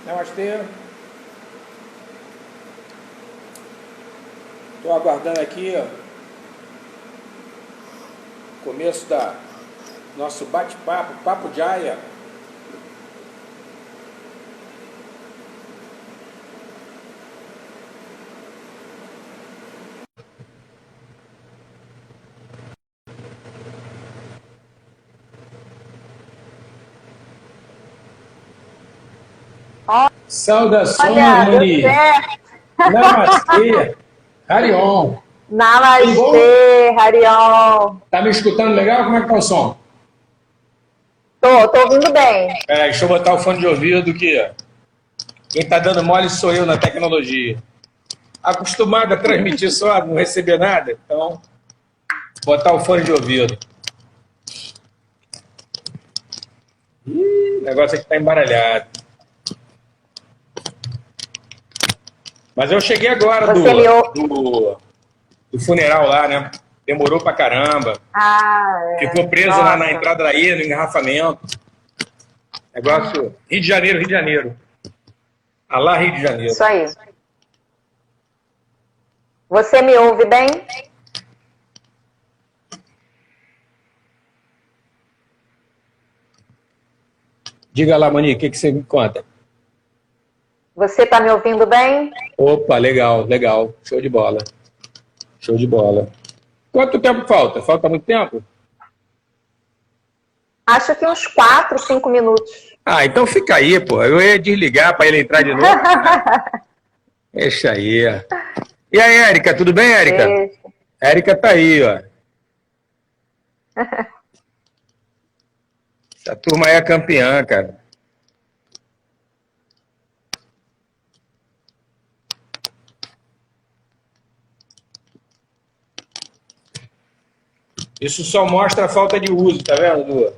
Namastê. Estou aguardando aqui ó, começo da nosso bate-papo, Papo Jaya. Saudações, Olha, deu Mani. certo. Namastê. Harion. Tudo bom? Namastê, Harion. Tá me escutando legal? Como é que tá o som? Tô ouvindo bem. Deixa eu botar o fone de ouvido que quem tá dando mole sou eu na tecnologia. Acostumado a transmitir só, não receber nada, então botar o fone de ouvido. O negócio aqui tá embaralhado. Mas eu cheguei agora Você me ouve? do funeral lá, né? Demorou pra caramba. Ah, Ficou preso na nossa. entrada da ilha, no engarrafamento. Negócio. Rio de Janeiro, Rio de Janeiro. Alá, Rio de Janeiro. Isso aí. Você me ouve bem? Diga lá, Moni, o que você me conta? Você tá me ouvindo bem? Opa, legal, legal. Show de bola. Show de bola. Quanto tempo falta? Falta muito tempo? Acho que uns 4, 5 minutos. Ah, então fica aí, pô. Eu ia desligar para ele entrar de novo. Deixa aí. E a Érica, tudo bem, Érica? Deixa. Érica tá aí, ó. Essa turma aí é campeã, cara. Isso só mostra a falta de uso, tá vendo,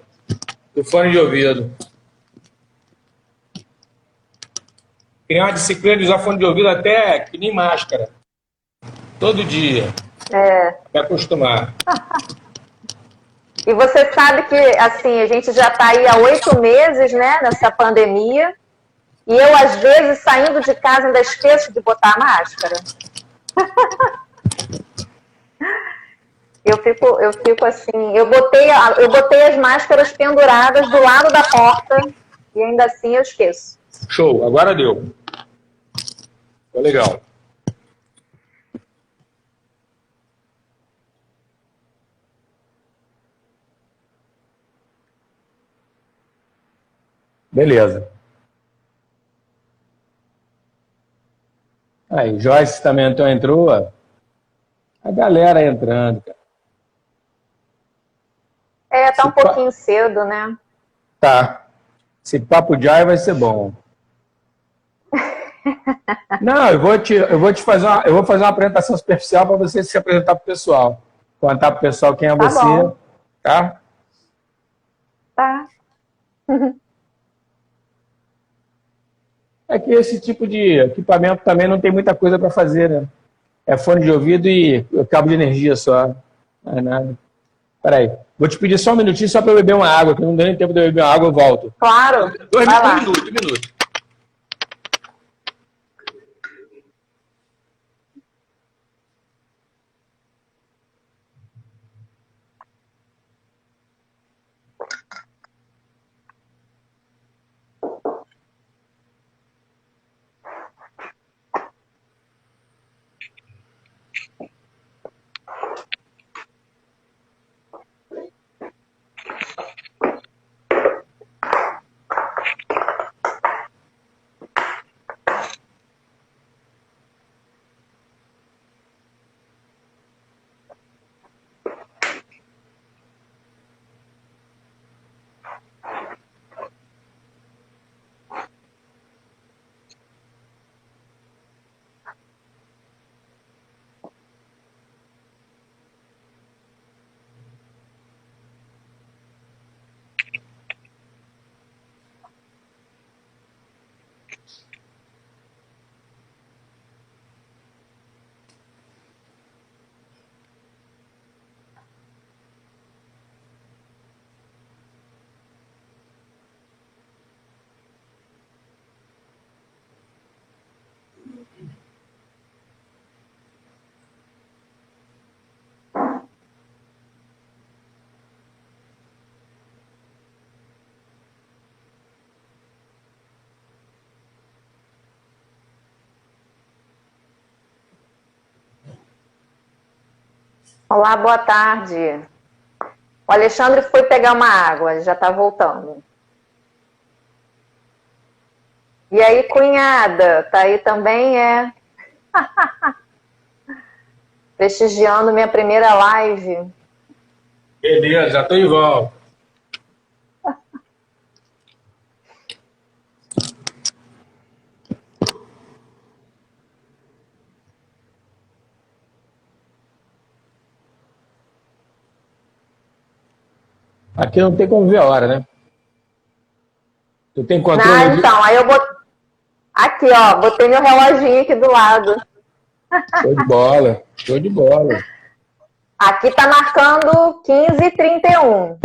do fone de ouvido. Criar uma disciplina de usar fone de ouvido até que nem máscara. Todo dia. Me acostumar. E você sabe que, assim, a gente já tá aí há 8 meses, né, nessa pandemia. E eu, às vezes, saindo de casa, ainda esqueço de botar a máscara. Eu fico assim, eu botei as máscaras penduradas do lado da porta e ainda assim eu esqueço. Show, agora deu. Ficou legal. Beleza. Aí, Joyce também então entrou. A galera entrando, cara. Tá um pouquinho cedo, né? Tá. Esse papo de ai vai ser bom. Não, eu vou te fazer eu vou fazer uma apresentação superficial para você se apresentar para o pessoal. Contar para o pessoal quem é Tá você, bom. tá? Tá. É que esse tipo de equipamento também não tem muita coisa para fazer, né? É fone de ouvido e cabo de energia só. Não é nada. Peraí, vou te pedir só um minutinho só para eu beber uma água, que não deu nem tempo de eu beber uma água, eu volto. Claro. Vai lá. Um minuto. Olá, boa tarde. O Alexandre foi pegar uma água, já está voltando. E aí, cunhada, tá aí também, é? Prestigiando minha primeira live. Beleza, já estou de volta. Aqui não tem como ver a hora, né? Tu tem controle? Não, então, aí eu botei... Aqui, ó, botei meu reloginho aqui do lado. Show de bola, show de bola. Aqui tá marcando 15h31.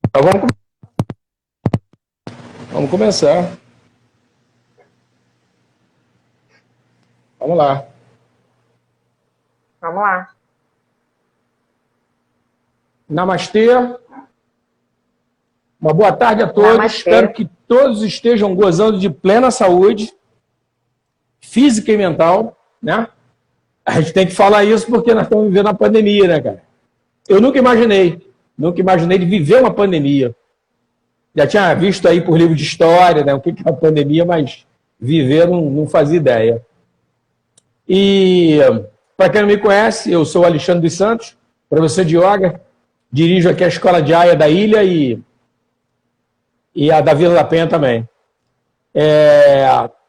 Então vamos começar. Vamos lá. Vamos lá. Namastê. Uma boa tarde a todos. Namastê. Espero que todos estejam gozando de plena saúde, física e mental, né? A gente tem que falar isso porque nós estamos vivendo a pandemia, né, cara? Eu nunca imaginei de viver uma pandemia. Já tinha visto aí por livro de história, né, o que é a pandemia, mas viver não fazia ideia. E, para quem não me conhece, eu sou o Alexandre dos Santos, professor de yoga, dirijo aqui a Escola de Aya da Ilha e a da Vila da Penha também.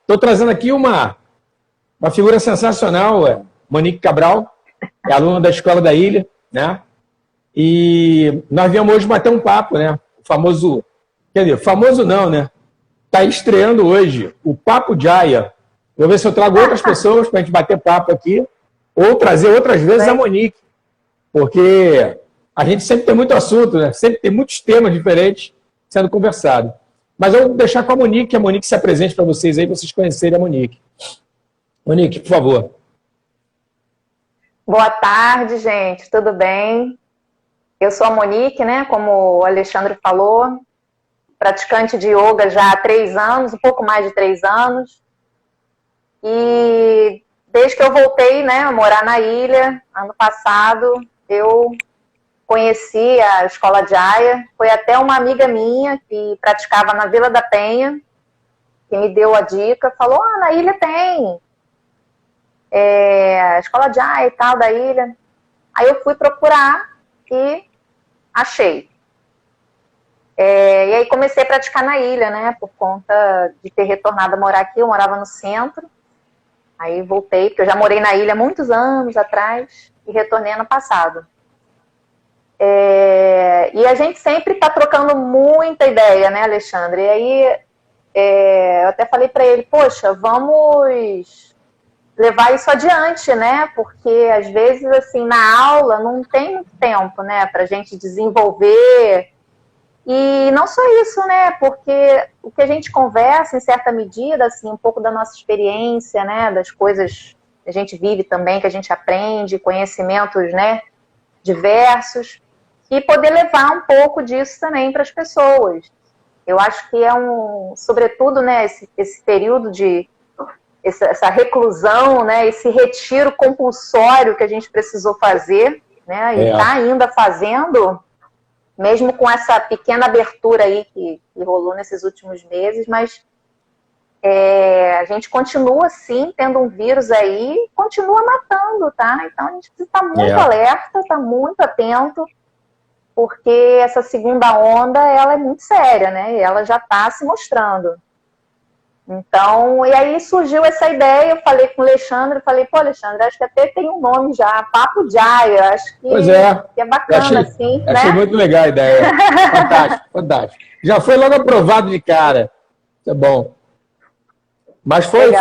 Estou trazendo aqui uma figura sensacional, Monique Cabral, é aluna da Escola da Ilha, né? E nós viemos hoje bater um papo, né? O famoso, quer dizer, famoso não, né? Está estreando hoje o Papo de Aya. Vou ver se eu trago outras pessoas para a gente bater papo aqui, ou trazer outras vezes a Monique, porque a gente sempre tem muito assunto, né? Sempre tem muitos temas diferentes sendo conversado. Mas eu vou deixar com a Monique, que a Monique se apresente para vocês aí, para vocês conhecerem a Monique. Monique, por favor. Boa tarde, gente. Tudo bem? Eu sou a Monique, né? Como o Alexandre falou, praticante de yoga já há 3 anos, um pouco mais de 3 anos. E desde que eu voltei, né, a morar na ilha, ano passado, eu conheci a Escola de Aya. Foi até uma amiga minha que praticava na Vila da Penha, que me deu a dica, falou, na ilha tem a Escola de Aya e tal, da ilha. Aí eu fui procurar e achei. E aí comecei a praticar na ilha, né, por conta de ter retornado a morar aqui. Eu morava no centro, aí voltei, porque eu já morei na ilha há muitos anos atrás e retornei ano passado. E a gente sempre está trocando muita ideia, né, Alexandre? E aí eu até falei para ele, poxa, vamos levar isso adiante, né? Porque às vezes, assim, na aula não tem muito tempo, né, para a gente desenvolver. E não só isso, né? Porque o que a gente conversa, em certa medida, assim, um pouco da nossa experiência, né, das coisas que a gente vive também, que a gente aprende, conhecimentos, né, diversos, e poder levar um pouco disso também para as pessoas. Eu acho que sobretudo, né, esse período de essa reclusão, né, esse retiro compulsório que a gente precisou fazer, né, e está ainda fazendo, mesmo com essa pequena abertura aí que rolou nesses últimos meses, mas a gente continua, sim, tendo um vírus aí, continua matando, tá? Então a gente precisa estar muito alerta, estar muito atento, porque essa segunda onda, ela é muito séria, né? E ela já está se mostrando. Então, e aí surgiu essa ideia, eu falei com o Alexandre, pô, Alexandre, acho que até tem um nome já, Papo de Aya, acho que, que é bacana, assim, né? Achei muito legal a ideia. Fantástico, fantástico. Já foi logo aprovado de cara. Isso é bom. Mas foi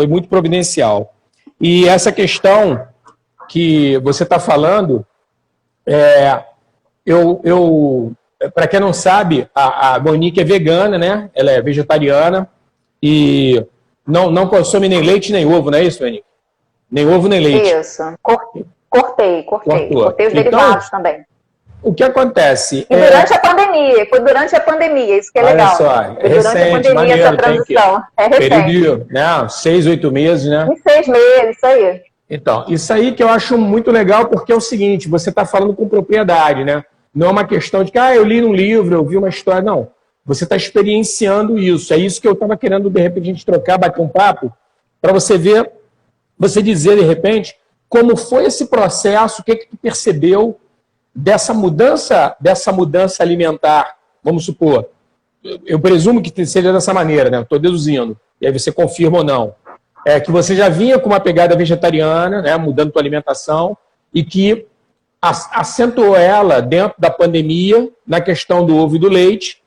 muito providencial. E essa questão que você está falando, para quem não sabe, a Monique é vegana, né? Ela é vegetariana e não consome nem leite nem ovo, não é isso, Monique? Nem ovo nem leite. Isso. Cortei os derivados também. O que acontece? E durante a pandemia, foi durante a pandemia, isso que é legal. Olha só, é recente, maneiro, essa transição. É recente. Período de 6, 8 meses, né? Em 6 meses, isso aí. Então, isso aí que eu acho muito legal, porque é o seguinte, você está falando com propriedade, né? Não é uma questão de que, eu li um livro, eu vi uma história, não. Você está experienciando isso. É isso que eu estava querendo, de repente, a gente trocar, bater um papo, para você ver, você dizer, de repente, como foi esse processo, o que tu percebeu dessa mudança alimentar, vamos supor. Eu presumo que seja dessa maneira, né? Estou deduzindo. E aí você confirma ou não. Que você já vinha com uma pegada vegetariana, né? Mudando tua alimentação, e que acentuou ela dentro da pandemia, na questão do ovo e do leite.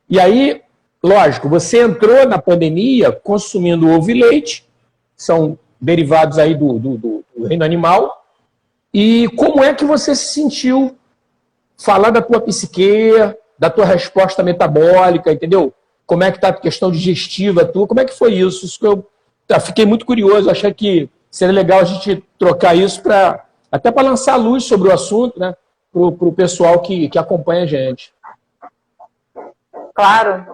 E aí, lógico, você entrou na pandemia consumindo ovo e leite, são derivados aí do reino animal. E como é que você se sentiu? Falar da tua psique, da tua resposta metabólica, entendeu? Como é que está a questão digestiva tua? Como é que foi isso? Isso que eu fiquei muito curioso, achei que seria legal a gente trocar isso até para lançar luz sobre o assunto, né? Para o pessoal que acompanha a gente. Claro.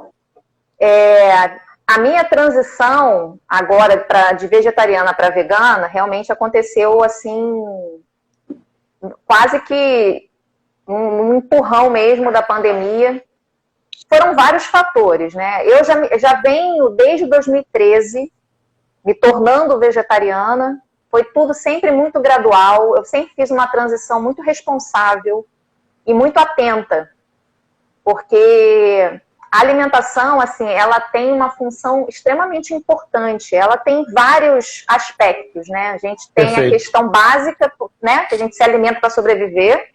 A minha transição agora de vegetariana para vegana realmente aconteceu assim, quase que um empurrão mesmo da pandemia. Foram vários fatores, né? Eu já venho desde 2013 me tornando vegetariana. Foi tudo sempre muito gradual. Eu sempre fiz uma transição muito responsável e muito atenta, porque a alimentação, assim, ela tem uma função extremamente importante. Ela tem vários aspectos, né? A gente tem a questão básica, né? Que a gente se alimenta para sobreviver.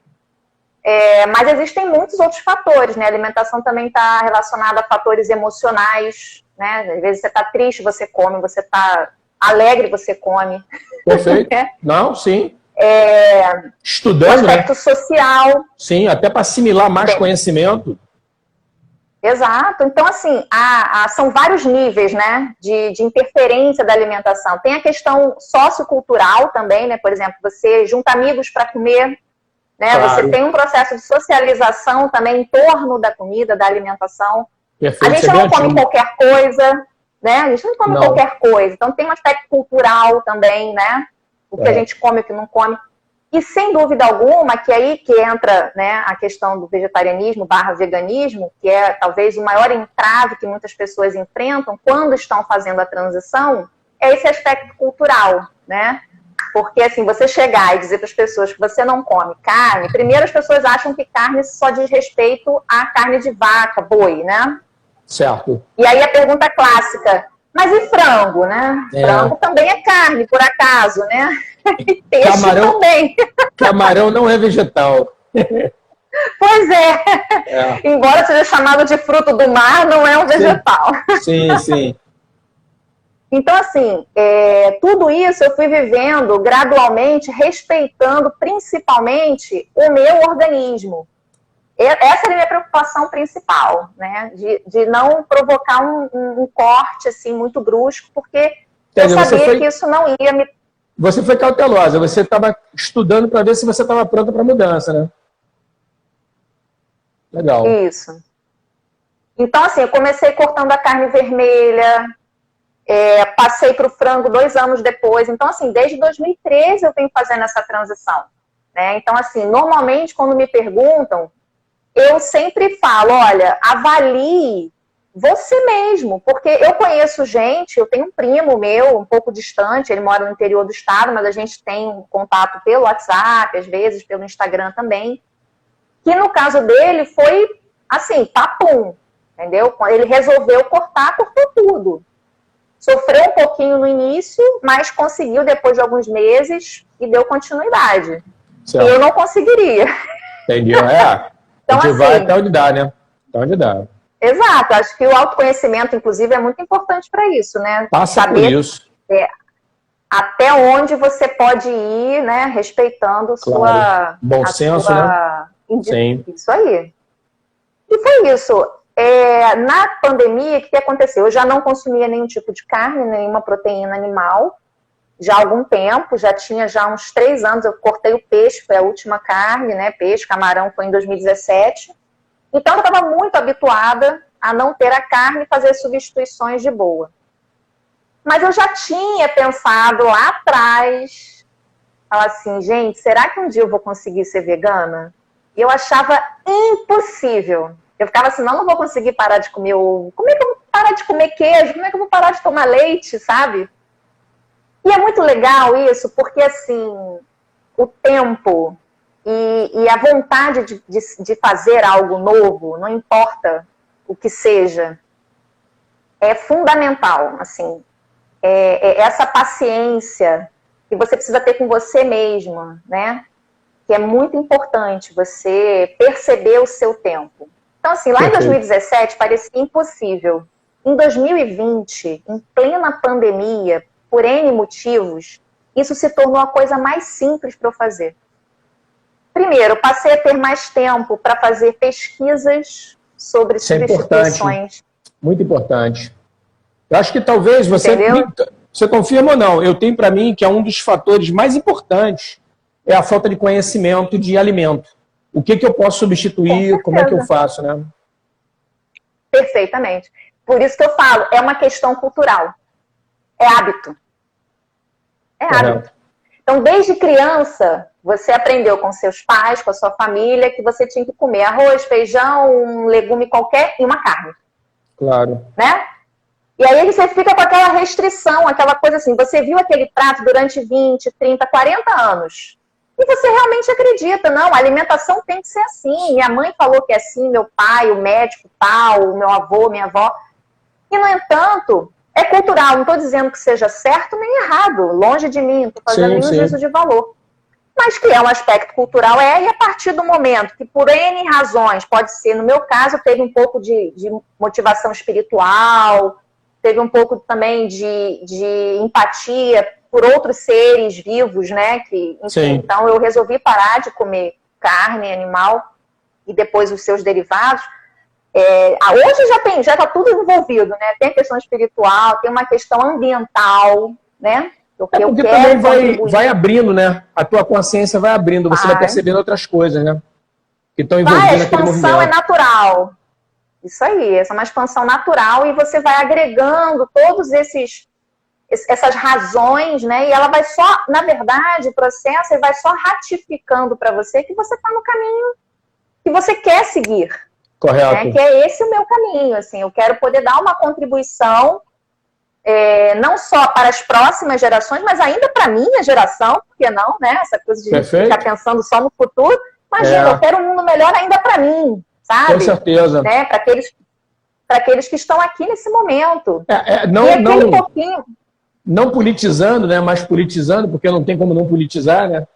Mas existem muitos outros fatores, né? A alimentação também está relacionada a fatores emocionais, né? Às vezes você está triste, você come, você está alegre, você come. Perfeito. Não, sim. Estudando, o aspecto social. Sim, até para assimilar mais conhecimento. Exato. Então, assim, são vários níveis, né, de interferência da alimentação. Tem a questão sociocultural também, né? Por exemplo, você junta amigos para comer, né? Claro. Você tem um processo de socialização também em torno da comida, da alimentação. Perfeito. A gente não come qualquer coisa, né? A gente não come qualquer coisa. Então, tem um aspecto cultural também, né? O que a gente come, o que não come. E, sem dúvida alguma, que aí que entra, né, a questão do vegetarianismo / veganismo, que é talvez o maior entrave que muitas pessoas enfrentam quando estão fazendo a transição, é esse aspecto cultural, né? Porque, assim, você chegar e dizer para as pessoas que você não come carne, primeiro as pessoas acham que carne só diz respeito à carne de vaca, boi, né? Certo. E aí a pergunta clássica, mas e frango, né? Frango também é carne, por acaso, né? E peixe também. Camarão não é vegetal. Pois é. Embora seja chamado de fruto do mar, não é um vegetal. Sim, sim. Então, assim, tudo isso eu fui vivendo gradualmente, respeitando principalmente o meu organismo. Essa era a minha preocupação principal, né? De não provocar um corte assim, muito brusco, porque eu sabia que isso não ia me... Você foi cautelosa, você estava estudando para ver se você estava pronta para a mudança, né? Legal. Isso. Então, assim, eu comecei cortando a carne vermelha, passei para o frango 2 anos depois. Então, assim, desde 2013 eu venho fazendo essa transição, né? Então, assim, normalmente quando me perguntam, eu sempre falo, olha, avalie você mesmo, porque eu conheço gente, eu tenho um primo meu, um pouco distante, ele mora no interior do estado, mas a gente tem um contato pelo WhatsApp, às vezes pelo Instagram também, que no caso dele foi, assim, papum, entendeu? Quando ele resolveu cortar, cortou tudo. Sofreu um pouquinho no início, mas conseguiu depois de alguns meses e deu continuidade. Certo. Eu não conseguiria. Entendi, Então, a gente vai até onde dá, né? Até onde dá. Exato, acho que o autoconhecimento, inclusive, é muito importante para isso, né? Passa saber, por isso. Até onde você pode ir, né? Respeitando claro. Bom senso, né? Sim. Isso aí. E foi isso. Na pandemia, o que aconteceu? Eu já não consumia nenhum tipo de carne, nenhuma proteína animal, já há algum tempo, já tinha uns 3 anos, eu cortei o peixe, foi a última carne, né? Peixe, camarão foi em 2017. Então, eu estava muito habituada a não ter a carne e fazer substituições de boa. Mas eu já tinha pensado lá atrás Falar assim, gente, será que um dia eu vou conseguir ser vegana? E eu achava impossível. Eu ficava assim, não vou conseguir parar de comer ovo. Como é que eu vou parar de comer queijo? Como é que eu vou parar de tomar leite, sabe? E é muito legal isso, porque assim, o tempo e a vontade de fazer algo novo, não importa o que seja, é fundamental, assim. Essa paciência que você precisa ter com você mesma, né? Que é muito importante você perceber o seu tempo. Então, assim, lá em 2017 parecia impossível. Em 2020, em plena pandemia, por N motivos, isso se tornou a coisa mais simples para eu fazer. Primeiro, passei a ter mais tempo para fazer pesquisas sobre substituições. Importante. Muito importante. Eu acho que talvez você confirma ou não, eu tenho para mim que é um dos fatores mais importantes é a falta de conhecimento de alimento. O que eu posso substituir, como é que eu faço, né? Perfeitamente. Por isso que eu falo, é uma questão cultural. É hábito. É hábito. Então, desde criança, você aprendeu com seus pais, com a sua família, que você tinha que comer arroz, feijão, um legume qualquer e uma carne. Claro. Né? E aí você fica com aquela restrição, aquela coisa assim, você viu aquele prato durante 20, 30, 40 anos. E você realmente acredita, não, a alimentação tem que ser assim. Minha mãe falou que é assim, meu pai, o médico tal, o meu avô, minha avó. E, no entanto, é cultural. Não estou dizendo que seja certo nem errado. Longe de mim, não estou fazendo nenhum juízo de valor. Mas que é um aspecto cultural, e a partir do momento que, por N razões, pode ser, no meu caso, teve um pouco de motivação espiritual, teve um pouco também de empatia por outros seres vivos, né? Que, enfim, então eu resolvi parar de comer carne animal e depois os seus derivados. Hoje já está tudo envolvido, né? Tem a questão espiritual, tem uma questão ambiental, né? Porque também vai abrindo, né? A tua consciência vai abrindo, você vai percebendo outras coisas, né? Que estão envolvidas naquele movimento. A expansão é natural. Isso aí, essa é uma expansão natural e você vai agregando todos essas razões, né? E ela vai só, na verdade, o processo vai só ratificando para você que você está no caminho que você quer seguir. Correto. Né? Que é esse o meu caminho, assim. Eu quero poder dar uma contribuição não só para as próximas gerações, mas ainda para a minha geração, porque não, né? Essa coisa de ficar pensando só no futuro. Imagina, eu quero um mundo melhor ainda para mim, sabe? Com certeza. Né? Para aqueles que estão aqui nesse momento. Não politizando, né? Mas politizando, porque não tem como não politizar, né?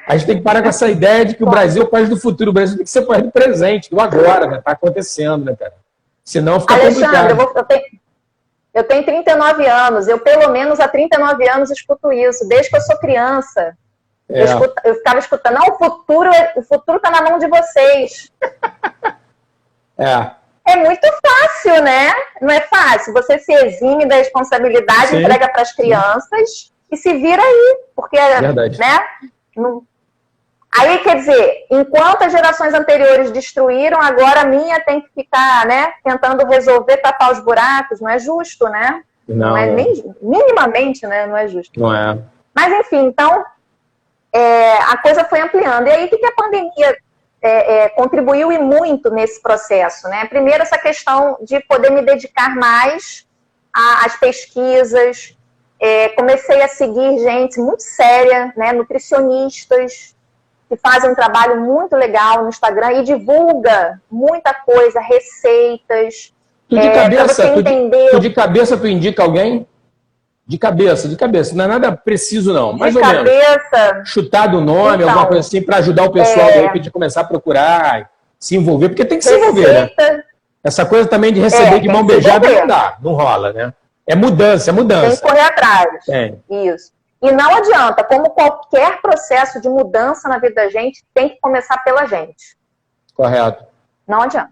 A gente tem que parar com essa ideia de que o Brasil é o país do futuro. O Brasil tem que ser o país do presente, do agora, né? Tá acontecendo, né, cara? Senão fica complicado. Eu tenho 39 anos. Eu, pelo menos, há 39 anos escuto isso, desde que eu sou criança. Eu ficava escutando, não, o futuro tá na mão de vocês. É muito fácil, né? Não é fácil. Você se exime da responsabilidade, entrega para as crianças e se vira aí. Porque, verdade. Né? Aí, quer dizer, enquanto as gerações anteriores destruíram, agora a minha tem que ficar, né, tentando resolver, tapar os buracos. Não é justo, né? Não é nem, minimamente, né? Não é justo. Não é. Mas, enfim, então, a coisa foi ampliando. E aí, o que a pandemia contribuiu e muito nesse processo, né? Primeiro, essa questão de poder me dedicar mais às pesquisas. Comecei a seguir gente muito séria, né? Nutricionistas, que fazem um trabalho muito legal no Instagram e divulga muita coisa, receitas. Tu de cabeça, tu indica alguém? De cabeça. Não é nada preciso, não. Mais ou menos. Chutado o nome, alguma coisa assim, para ajudar o pessoal de começar a procurar, se envolver, porque tem que se envolver, né? Essa coisa também de receber de mão beijada não dá, não rola, né? É mudança. Tem que correr atrás. Isso. E não adianta, como qualquer processo de mudança na vida da gente, tem que começar pela gente. Correto. Não adianta.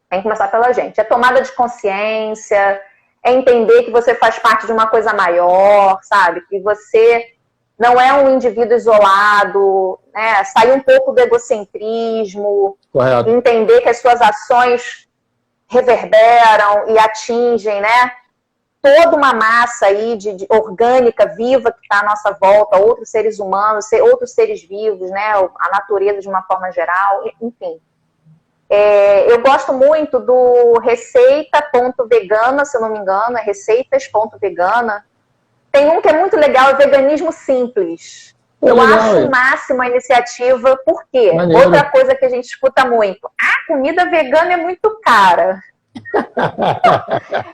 Tem que começar pela gente. É tomada de consciência, é entender que você faz parte de uma coisa maior, sabe? Que você não é um indivíduo isolado, né? Sair um pouco do egocentrismo. Correto. Entender que as suas ações reverberam e atingem, né? toda uma massa aí de orgânica, viva, que está à nossa volta, outros seres humanos, outros seres vivos, né? A natureza de uma forma geral, enfim. Eu gosto muito do receita.vegana, se eu não me engano, é receitas.vegana. Tem um que é muito legal, é veganismo simples. Eu acho o máximo a iniciativa, por quê? Maneiro. Outra coisa que a gente escuta muito, a comida vegana é muito cara.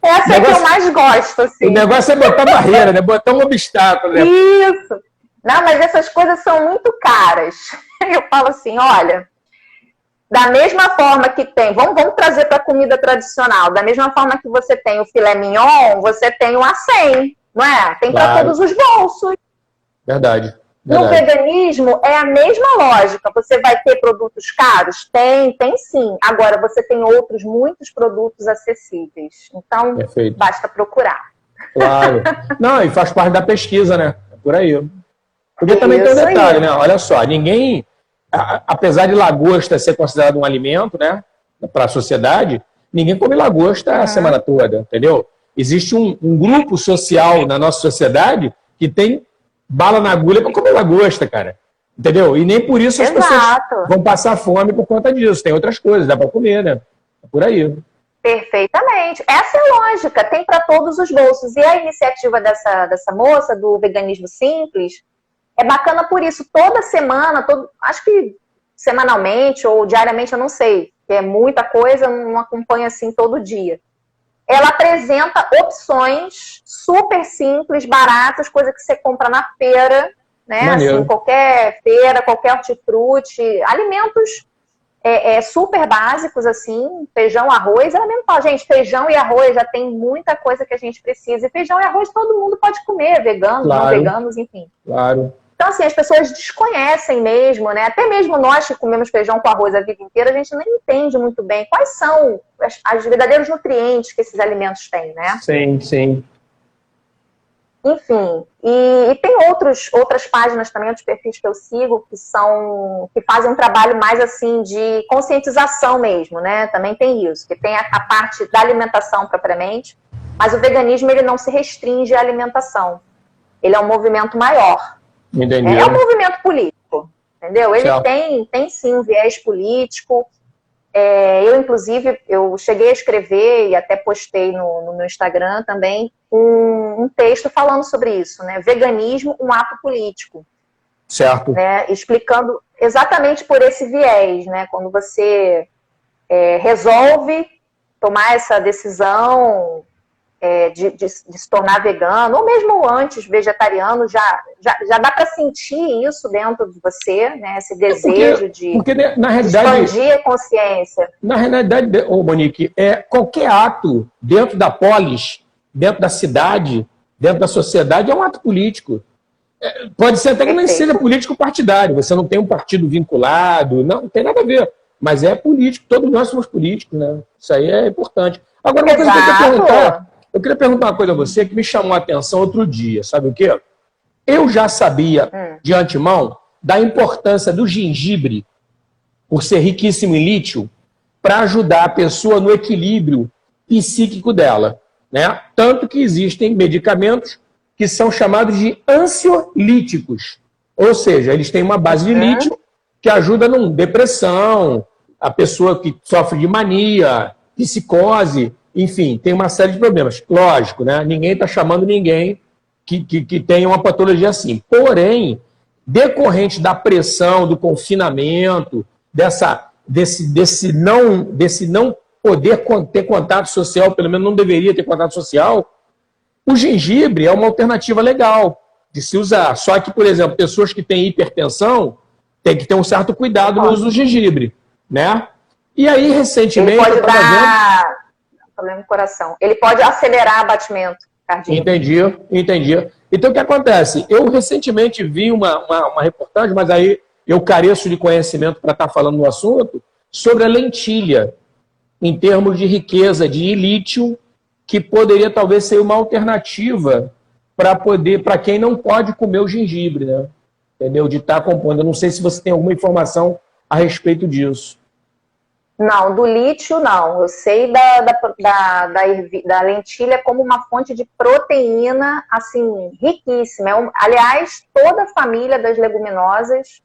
Essa é que eu mais gosto, assim. O negócio é botar barreira, né? Botar um obstáculo, né? Isso. Não, mas essas coisas são muito caras. Eu falo assim, olha, da mesma forma que tem, vamos trazer para a comida tradicional, da mesma forma que você tem o filé mignon, você tem o acém, não é? Tem para todos os bolsos. Verdade. No veganismo é a mesma lógica. Você vai ter produtos caros? Tem sim. Agora, você tem muitos produtos acessíveis. Então, perfeito, basta procurar. Claro. Não, e faz parte da pesquisa, né? Por aí. Porque também tem um detalhe, né? Olha só, ninguém, apesar de lagosta ser considerado um alimento, né, para a sociedade, ninguém come lagosta a semana toda, entendeu? Existe um grupo social na nossa sociedade que tem bala na agulha para comer lagosta, cara. Entendeu? E nem por isso as pessoas vão passar fome por conta disso. Tem outras coisas, dá para comer, né? É por aí. Perfeitamente. Essa é a lógica, tem para todos os bolsos. E a iniciativa dessa moça, do veganismo simples, é bacana por isso. Toda semana, acho que semanalmente ou diariamente, eu não sei, que é muita coisa, não acompanho assim todo dia. Ela apresenta opções super simples, baratas, coisa que você compra na feira, né? Assim, qualquer feira, qualquer hortifruti, alimentos super básicos, assim, feijão, arroz. Ela mesmo fala, gente, feijão e arroz já tem muita coisa que a gente precisa. E feijão e arroz todo mundo pode comer, veganos, não veganos, enfim. Claro. Então, assim, as pessoas desconhecem mesmo, né? Até mesmo nós que comemos feijão com arroz a vida inteira, a gente nem entende muito bem quais são os verdadeiros nutrientes que esses alimentos têm, né? Sim, sim. Enfim, e tem outras páginas também, outros perfis que eu sigo, que fazem um trabalho mais, assim, de conscientização mesmo, né? Também tem isso, que tem a parte da alimentação propriamente, mas o veganismo, ele não se restringe à alimentação. Ele é um movimento maior. Entendi. É um movimento político, entendeu? Ele tem sim um viés político. Eu, inclusive, eu cheguei a escrever e até postei no meu Instagram também um texto falando sobre isso, né? Veganismo, um ato político. Certo. Né? Explicando exatamente por esse viés, né? Quando você resolve tomar essa decisão de se tornar vegano, ou mesmo antes vegetariano, já dá para sentir isso dentro de você, né? Esse desejo de na realidade, expandir a consciência. Na realidade, Monique, qualquer ato dentro da polis, dentro da cidade, dentro da sociedade, é um ato político. Pode ser até que não seja político partidário, você não tem um partido vinculado, não tem nada a ver, mas é político, todos nós somos políticos, né? Isso aí é importante. Agora, uma coisa que eu queria perguntar uma coisa a você que me chamou a atenção outro dia, sabe o quê? Eu já sabia, de antemão, da importância do gengibre, por ser riquíssimo em lítio, para ajudar a pessoa no equilíbrio psíquico dela, né? Tanto que existem medicamentos que são chamados de ansiolíticos, ou seja, eles têm uma base de lítio que ajuda na depressão, a pessoa que sofre de mania, psicose, enfim, tem uma série de problemas. Lógico, né? Ninguém está chamando ninguém que tenha uma patologia assim. Porém, decorrente da pressão, do confinamento, desse não poder ter contato social, pelo menos não deveria ter contato social, o gengibre é uma alternativa legal de se usar. Só que, por exemplo, pessoas que têm hipertensão têm que ter um certo cuidado no uso do gengibre, né? E aí, recentemente, ele pode dar problema no coração. Ele pode acelerar o batimento cardíaco. Entendi. Então, o que acontece? Eu recentemente vi uma reportagem, mas aí eu careço de conhecimento para estar falando no assunto, sobre a lentilha, em termos de riqueza de lítio, que poderia talvez ser uma alternativa para quem não pode comer o gengibre, né? Entendeu? De estar compondo. Eu não sei se você tem alguma informação a respeito disso. Não, do lítio não. Eu sei da lentilha como uma fonte de proteína, assim, riquíssima. Aliás, toda a família das leguminosas,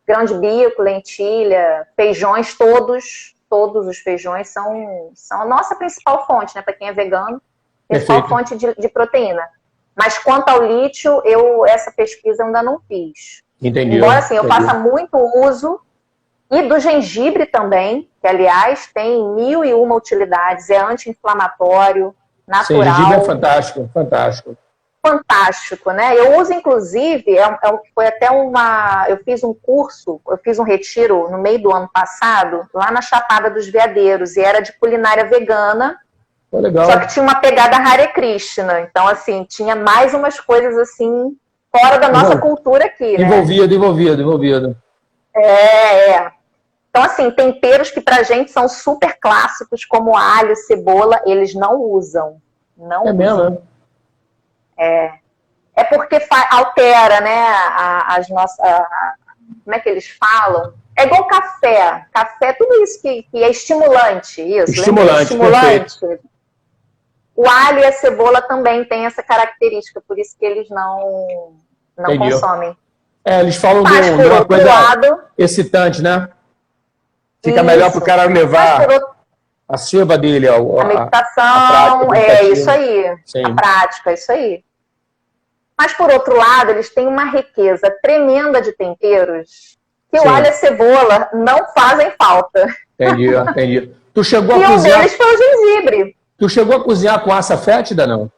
grão de bico, lentilha, feijões, todos os feijões são a nossa principal fonte, né? Para quem é vegano, principal fonte de proteína. Mas quanto ao lítio, essa pesquisa eu ainda não fiz. Entendi. Embora, assim, eu faça muito uso. E do gengibre também, que, aliás, tem 1001 utilidades. É anti-inflamatório, natural. Sim, gengibre é fantástico, fantástico. Fantástico, né? Eu uso, inclusive, foi até eu fiz um curso, eu fiz um retiro no meio do ano passado, lá na Chapada dos Veadeiros, e era de culinária vegana. Legal. Só que tinha uma pegada Hare Krishna. Então, assim, tinha mais umas coisas, assim, fora da nossa cultura aqui, né? Envolvido. Então, assim, temperos que pra gente são super clássicos, como alho, cebola, eles não usam. Não usam. Mesmo, né? É porque altera, né, as nossas... como é que eles falam? É igual café. Café, tudo isso que é estimulante. Isso, estimulante. O alho e a cebola também têm essa característica, por isso que eles não consomem. Eles falam de uma coisa excitante, né? Fica melhor para o cara levar a seiva dele. A meditação, isso aí. Sim. A prática, isso aí. Mas, por outro lado, eles têm uma riqueza tremenda de temperos que o alho e a cebola não fazem falta. Entendi. Tu chegou a cozinhar... E um deles foi o gengibre. Tu chegou a cozinhar com assa fétida, não?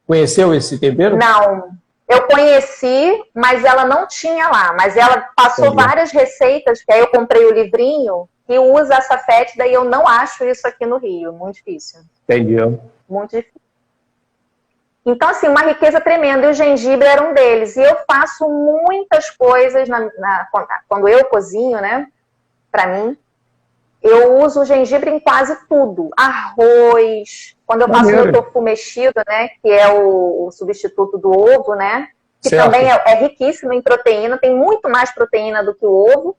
Conheceu esse tempero? Não. Eu conheci, mas ela não tinha lá. Mas ela passou várias receitas, que aí eu comprei o livrinho, que usa essa fétida, e eu não acho isso aqui no Rio. Muito difícil. Entendi. Muito difícil. Então, assim, uma riqueza tremenda. E o gengibre era um deles. E eu faço muitas coisas quando eu cozinho, né? Pra mim. Eu uso o gengibre em quase tudo. Arroz, quando eu faço meu tofu mexido, né? Que é o substituto do ovo, né? Que também é riquíssimo em proteína, tem muito mais proteína do que o ovo.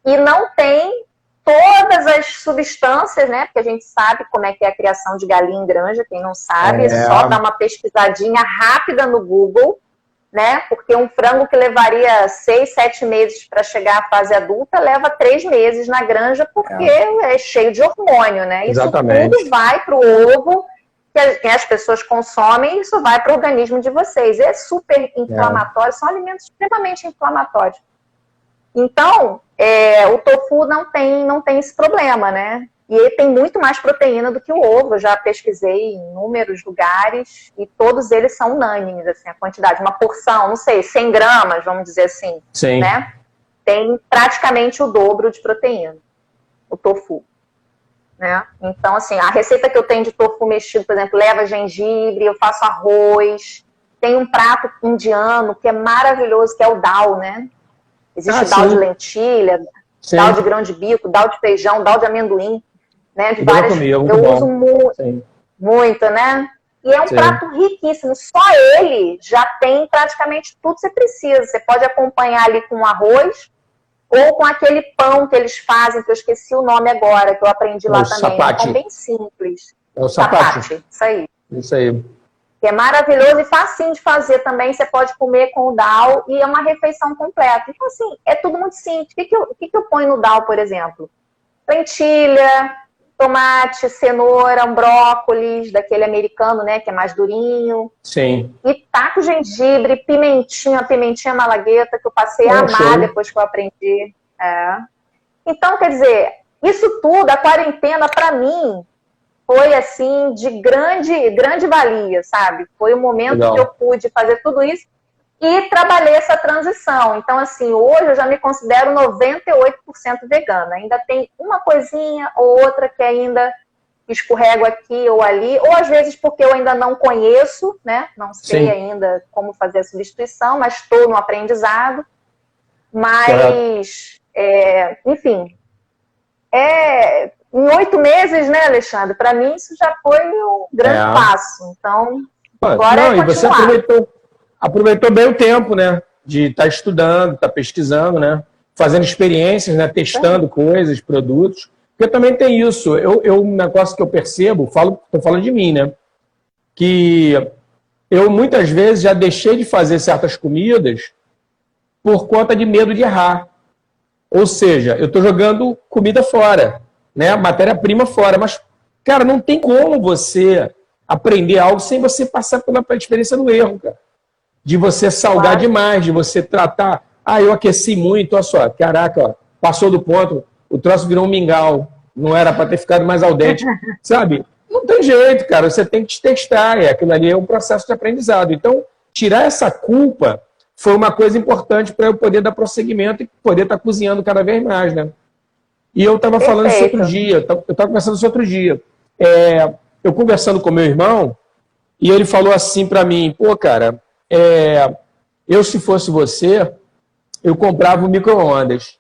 E não tem todas as substâncias, né? Porque a gente sabe como é que é a criação de galinha em granja, quem não sabe, é só dar uma pesquisadinha rápida no Google, né? Porque um frango que levaria 6, 7 meses para chegar à fase adulta, leva 3 meses na granja, porque é cheio de hormônio, né? Exatamente. Isso tudo vai para o ovo que as pessoas consomem, e isso vai para o organismo de vocês. É super inflamatório, são alimentos extremamente inflamatórios. Então, o tofu não tem esse problema, né? E ele tem muito mais proteína do que o ovo. Eu já pesquisei em inúmeros lugares e todos eles são unânimes, assim, a quantidade. Uma porção, não sei, 100 gramas, vamos dizer assim, né? Tem praticamente o dobro de proteína, o tofu. Né? Então, assim, a receita que eu tenho de tofu mexido, por exemplo, leva gengibre, eu faço arroz. Tem um prato indiano que é maravilhoso, que é o dal, né? Existe dal de lentilha, dal de grão de bico, dal de feijão, dal de amendoim, né? De várias... Eu uso muito, né? E é um prato riquíssimo. Só ele já tem praticamente tudo que você precisa. Você pode acompanhar ali com arroz ou com aquele pão que eles fazem, que eu esqueci o nome agora, que eu aprendi lá também. Sapate. É um pão bem simples. É o sapate. Isso aí. Que é maravilhoso e facinho de fazer também. Você pode comer com o dal e é uma refeição completa. Então, assim, é tudo muito simples. O que eu ponho no dal, por exemplo? Lentilha, tomate, cenoura, um brócolis, daquele americano, né, que é mais durinho. Sim. E taco gengibre, pimentinha malagueta, que eu passei a amar depois que eu aprendi. Então, quer dizer, isso tudo, a quarentena, para mim, foi, assim, de grande valia, sabe? Foi o momento que eu pude fazer tudo isso e trabalhei essa transição. Então, assim, hoje eu já me considero 98% vegana. Ainda tem uma coisinha ou outra que ainda escorrego aqui ou ali, ou às vezes porque eu ainda não conheço, né? Não sei ainda como fazer a substituição, mas estou no aprendizado. Mas, enfim, em 8 meses, né, Alexandre? Para mim isso já foi um grande passo. Então, agora é continuar. E você aproveitou bem o tempo, né? De estar estudando, estar pesquisando, né? Fazendo experiências, né? Testando coisas, produtos. Porque também tem isso. Um negócio que eu percebo, estou falando de mim, né? Que eu muitas vezes já deixei de fazer certas comidas por conta de medo de errar. Ou seja, eu estou jogando comida fora, né? Matéria-prima fora. Mas, cara, não tem como você aprender algo sem você passar pela experiência do erro, cara. De você salgar demais, de você tratar... eu aqueci muito, olha só, caraca, ó, passou do ponto, o troço virou um mingau, não era para ter ficado mais al dente, sabe? Não tem jeito, cara, você tem que testar, aquilo ali é um processo de aprendizado. Então, tirar essa culpa foi uma coisa importante para eu poder dar prosseguimento e poder estar cozinhando cada vez mais, né? E eu estava falando isso outro dia, eu estava conversando isso outro dia. Eu conversando com meu irmão, e ele falou assim para mim, pô, cara, eu se fosse você, eu comprava um micro-ondas.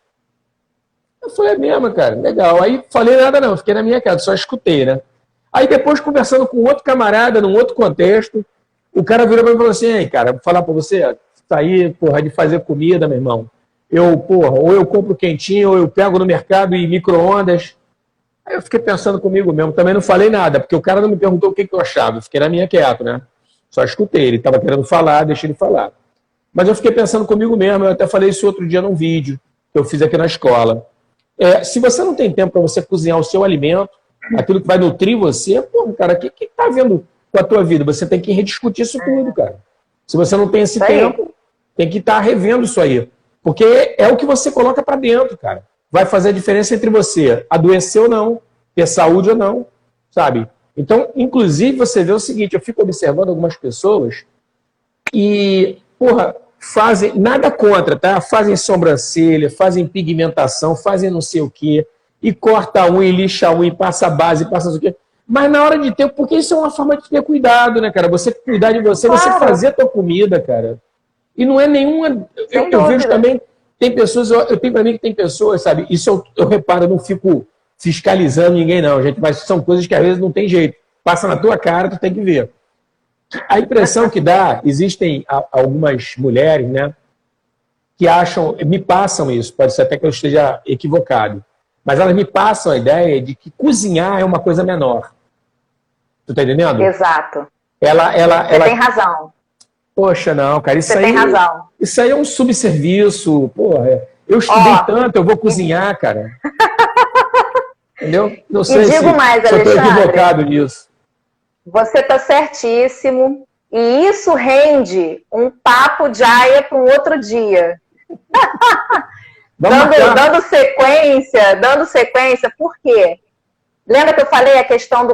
Eu falei, mesmo, cara, legal. Aí falei nada não, fiquei na minha casa, só escutei, né? Aí depois, conversando com outro camarada, num outro contexto, o cara virou para mim e falou assim, cara, vou falar para você, sair, porra, de fazer comida, meu irmão. Ou eu compro quentinho, ou eu pego no mercado e micro-ondas. Aí eu fiquei pensando comigo mesmo, também não falei nada, porque o cara não me perguntou o que eu achava, eu fiquei na minha quieto, né? Só escutei, ele estava querendo falar, deixei ele falar. Mas eu fiquei pensando comigo mesmo, eu até falei isso outro dia num vídeo que eu fiz aqui na escola. Se você não tem tempo para você cozinhar o seu alimento, aquilo que vai nutrir você, pô, cara, o que está vendo com a tua vida? Você tem que rediscutir isso tudo, cara. Se você não tem esse tempo, tem que estar revendo isso aí. Porque é o que você coloca para dentro, cara. Vai fazer a diferença entre você adoecer ou não, ter saúde ou não, sabe? Então, inclusive, você vê o seguinte, eu fico observando algumas pessoas e, porra, fazem, nada contra, tá? Fazem sobrancelha, fazem pigmentação, fazem não sei o quê, e corta a unha, e lixa a unha, e passa a base, passa não sei o quê. Mas na hora de ter, porque isso é uma forma de ter cuidado, né, cara? Você cuidar de você, você fazer a tua comida, cara. E não é nenhuma... Eu vejo também, tem pessoas, eu tenho pra mim que tem pessoas, sabe? Isso eu reparo, eu não fico fiscalizando ninguém, não, gente, mas são coisas que às vezes não tem jeito. Passa na tua cara, tu tem que ver. A impressão que dá, existem algumas mulheres, né, que acham, me passam isso, pode ser até que eu esteja equivocado, mas elas me passam a ideia de que cozinhar é uma coisa menor. Tu tá entendendo? Exato. Você tem razão. Poxa, não, cara, isso Você aí... tem razão. Isso aí é um subserviço, porra. Eu estudei tanto, eu vou cozinhar, cara. Entendeu? Não sei se eu estou equivocado nisso. Você está certíssimo. E isso rende um papo de aia para um outro dia. dando sequência, por quê? Lembra que eu falei a questão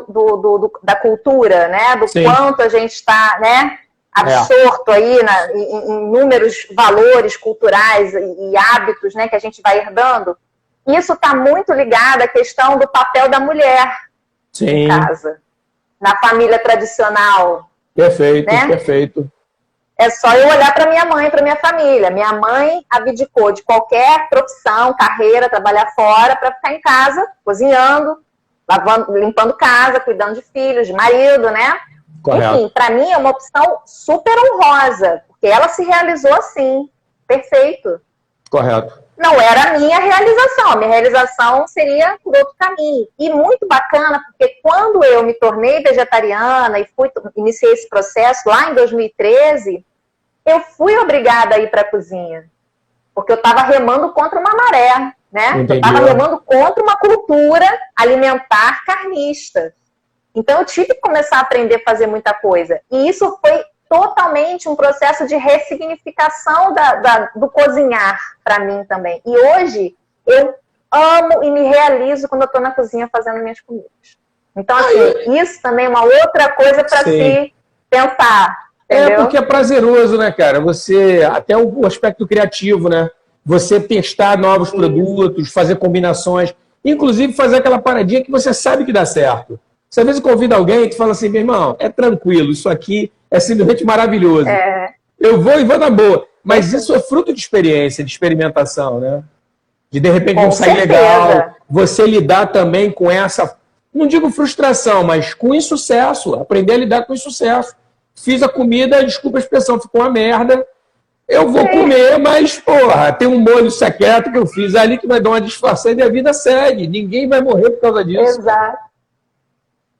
da cultura, né? Do Sim. quanto a gente está, né, absorto aí em inúmeros valores culturais e hábitos, né, que a gente vai herdando. Isso está muito ligado à questão do papel da mulher Sim. em casa, na família tradicional. Perfeito, né? Perfeito. É só eu olhar para minha mãe, para minha família. Minha mãe abdicou de qualquer profissão, carreira, trabalhar fora, para ficar em casa, cozinhando, lavando, limpando casa, cuidando de filhos, de marido, né? Correto. Enfim, para mim é uma opção super honrosa, porque ela se realizou assim. Perfeito. Correto. Não era a minha realização. A minha realização seria por outro caminho. E muito bacana, porque quando eu me tornei vegetariana e iniciei esse processo lá em 2013, eu fui obrigada a ir para a cozinha. Porque eu estava remando contra uma maré, né? Entendi. Eu estava remando contra uma cultura alimentar carnista. Então eu tive que começar a aprender a fazer muita coisa. E isso foi totalmente um processo de ressignificação do cozinhar para mim também. E hoje eu amo e me realizo quando eu estou na cozinha fazendo minhas comidas. Então, assim, isso também é uma outra coisa para se pensar. Entendeu? Porque é prazeroso, né, cara? Você, até o aspecto criativo, né? Você testar novos produtos, fazer combinações, inclusive fazer aquela paradinha que você sabe que dá certo. Você às vezes convida alguém e tu fala assim, meu irmão, é tranquilo, isso aqui é simplesmente maravilhoso. Eu vou e vou na boa. Mas isso é fruto de experiência, de experimentação, né? De repente não sair legal. Você lidar também com essa, não digo frustração, mas com insucesso. Aprender a lidar com insucesso. Fiz a comida, desculpa a expressão, ficou uma merda. eu vou comer, mas, porra, tem um molho secreto que eu fiz ali que vai dar uma disfarçada e a vida segue. Ninguém vai morrer por causa disso. Exato.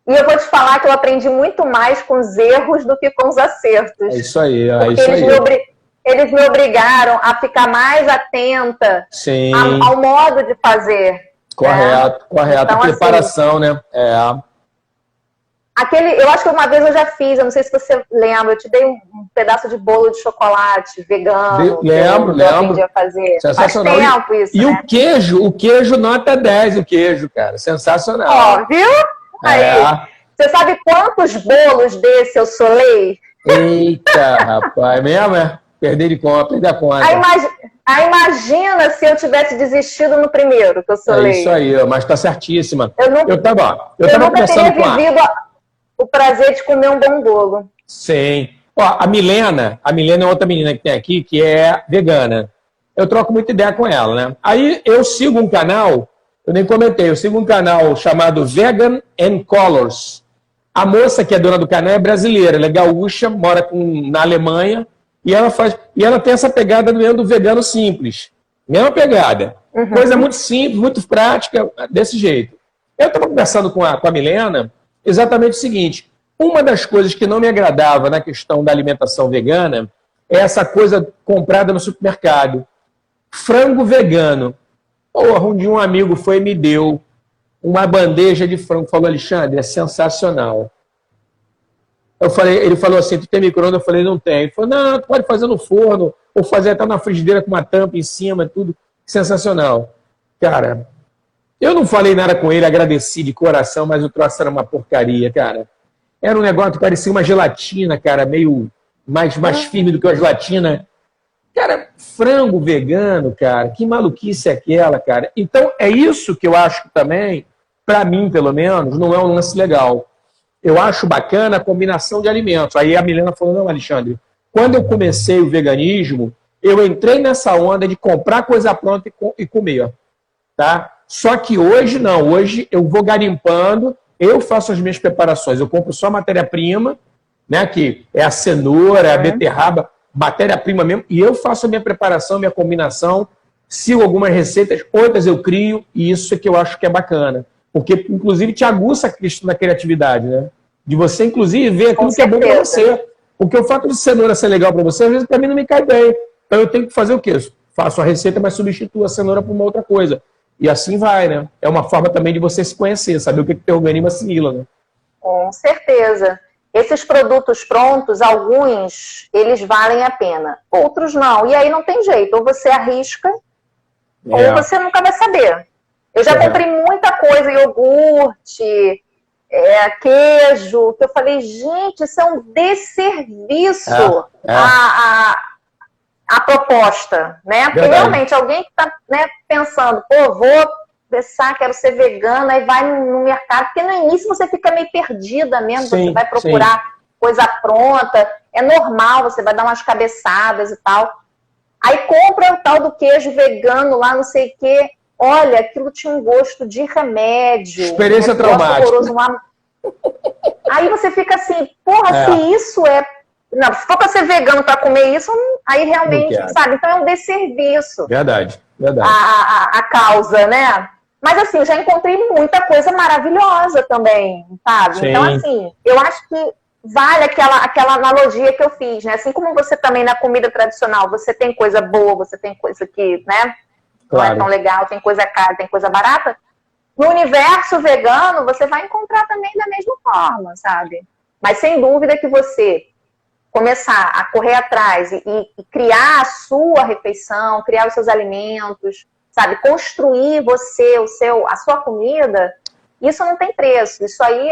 E eu vou te falar que eu aprendi muito mais com os erros do que com os acertos. É isso aí, é porque isso aí. Eles me obrigaram a ficar mais atenta ao modo de fazer. Correto, correto. Então, a preparação, assim, né? Eu acho que uma vez eu já fiz, eu não sei se você lembra, eu te dei um pedaço de bolo de chocolate vegano. Lembro. Eu aprendi a fazer. Sensacional. Faz tempo isso, e né? o queijo nota 10, o queijo, cara. Sensacional. Ó, viu? Aí, você sabe quantos bolos desse eu solei? Eita, rapaz, mesmo é? Perder a conta. Aí imagina se eu tivesse desistido no primeiro que eu solei. É isso aí, mas tá certíssima. Eu nunca teria vivido o prazer de comer um bom bolo. Sim. Ó, a Milena é outra menina que tem aqui, que é vegana. Eu troco muita ideia com ela, né? Aí eu sigo um canal, eu nem comentei, eu sigo um canal chamado Vegan and Colors. A moça que é dona do canal é brasileira, ela é gaúcha, mora na Alemanha, e ela tem essa pegada do vegano simples. Mesma pegada. Uhum. Coisa muito simples, muito prática, desse jeito. Eu estava conversando com a Milena exatamente o seguinte: uma das coisas que não me agradava na questão da alimentação vegana é essa coisa comprada no supermercado. Frango vegano. Porra, um dia um amigo foi e me deu uma bandeja de frango. Falou: Alexandre, é sensacional. Ele falou assim: tu tem micro-ondas? Eu falei: não tem. Ele falou: não, tu pode fazer no forno, ou fazer até na frigideira com uma tampa em cima, tudo. Sensacional. Cara, eu não falei nada com ele, agradeci de coração, mas o troço era uma porcaria, cara. Era um negócio que parecia uma gelatina, cara, meio mais firme do que uma gelatina. Cara, frango vegano, cara, que maluquice é aquela, cara? Então, é isso que eu acho que também, para mim, pelo menos, não é um lance legal. Eu acho bacana a combinação de alimentos. Aí a Milena falou: não, Alexandre, quando eu comecei o veganismo, eu entrei nessa onda de comprar coisa pronta e comer, tá? Só que hoje não, hoje eu vou garimpando, eu faço as minhas preparações, eu compro só matéria-prima, né, que é a cenoura, a beterraba, matéria-prima mesmo, e eu faço a minha preparação, minha combinação, sigo algumas receitas, outras eu crio, e isso é que eu acho que é bacana. Porque, inclusive, te aguça a questão da criatividade, né? De você, inclusive, ver aquilo que é bom para você. Porque o fato de cenoura ser legal para você, às vezes, para mim, não me cai bem. Então, eu tenho que fazer o quê? Faço a receita, mas substituo a cenoura por uma outra coisa. E assim vai, né? É uma forma também de você se conhecer, saber o que o teu organismo assimila, né? Com certeza. Esses produtos prontos, alguns, eles valem a pena. Outros não. E aí não tem jeito. Ou você arrisca, ou você nunca vai saber. Eu já comprei muita coisa, iogurte, queijo, que eu falei: gente, isso é um desserviço a proposta, né? Porque realmente alguém que está, né, pensando: pô, vou pensar, quero ser vegana, aí vai no mercado, porque no início você fica meio perdida mesmo, você vai procurar coisa pronta, é normal, você vai dar umas cabeçadas e tal. Aí compra o tal do queijo vegano lá, não sei o quê. Olha, aquilo tinha um gosto de remédio. Experiência traumática. Aí você fica assim: porra, se isso é... Não, se for para ser vegano para comer isso, aí realmente, sabe? Então é um desserviço. Verdade. A causa, né? Mas assim, eu já encontrei muita coisa maravilhosa também, sabe? Sim. Então assim, eu acho que vale aquela analogia que eu fiz, né? Assim como você também na comida tradicional, você tem coisa boa, você tem coisa que, né, não é tão legal, tem coisa cara, tem coisa barata. No universo vegano, você vai encontrar também da mesma forma, sabe? Mas sem dúvida que você começar a correr atrás e criar a sua refeição, criar os seus alimentos, sabe? Construir a sua comida, isso não tem preço. Isso aí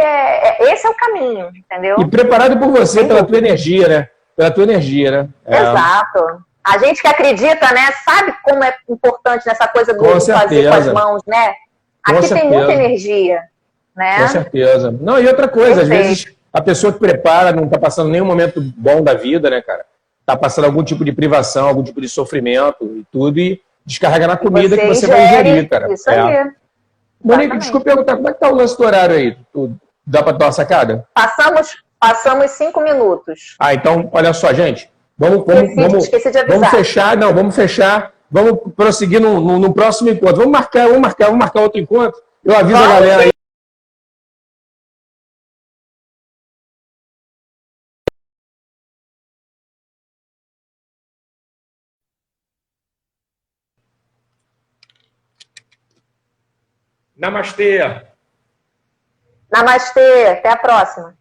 esse é o caminho, entendeu? E preparado por você, pela tua energia, né? Pela tua energia, né? Exato. A gente que acredita, né, sabe como é importante nessa coisa do fazer com as mãos, né? Aqui tem muita energia, né? Com certeza. Não, e outra coisa, às vezes a pessoa que prepara não está passando nenhum momento bom da vida, né, cara? Está passando algum tipo de privação, algum tipo de sofrimento e tudo, e descarrega na comida que você vai ingerir, cara. Isso aí. Monique, desculpa perguntar, como é que tá o lance do horário aí? Dá para dar uma sacada? Passamos 5 minutos. Então, olha só, gente. Esqueci de avisar. Vamos fechar, não, vamos fechar. Vamos prosseguir no próximo encontro. Vamos marcar outro encontro. Eu aviso a galera aí. Namastê. Namastê, até a próxima.